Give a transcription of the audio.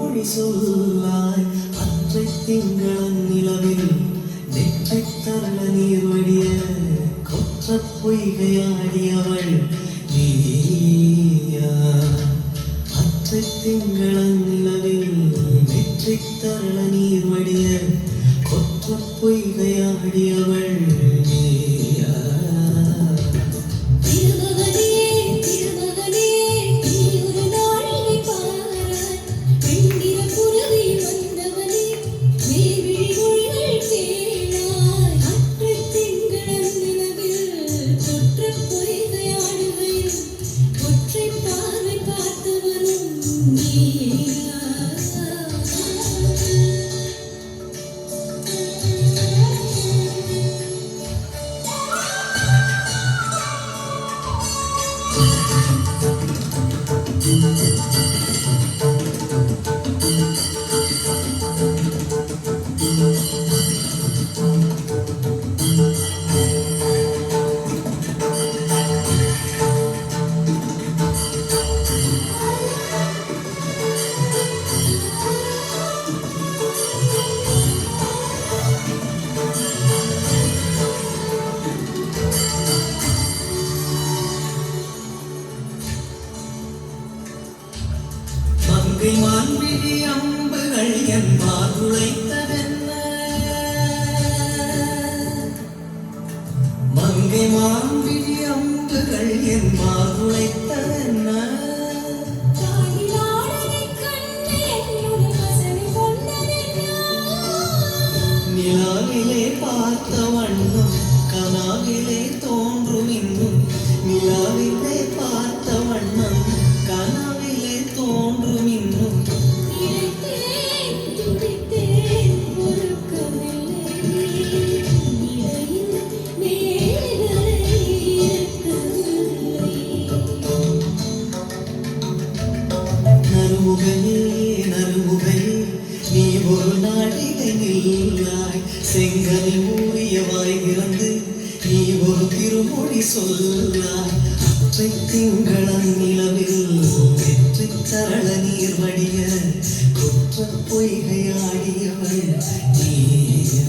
திருமொழி சொல்லாய் அற்றை திங்களன் நிலவில் நெற்றை தரள நீர் வடிய கொற்ற பொய்கையாடியவள் நீயா அற்றை திங்களன் நிலவில் நெற்றை தரள நீர் வடிய கொற்ற பொய்கையாடியவள் நீயா மான்விழி அம்புகள் என் மாதுளைத்ததென்ன மங்கை மான்விழி அம்புகள் என் மாதுளைத்ததென்ன நிலாவிலே பார்த்த வண்ணம் கனாவிலே தோன்றும் இன்னும் நிலாவிலே பார்த்த வண்ணம் கனாவிலே தோன்றும் இன்னும் நறுமுகையே நீ ஒரு நாடிகை நில்லாய் செங்கனில் ஊறியவாய் இறந்து நீ ஒரு திருமொழி சொல்லாய் அற்றை திங்களன் நிலவில் வெற்றி தரள நீர் வடிய குற்ற பொய்கையாடியவள் நீயா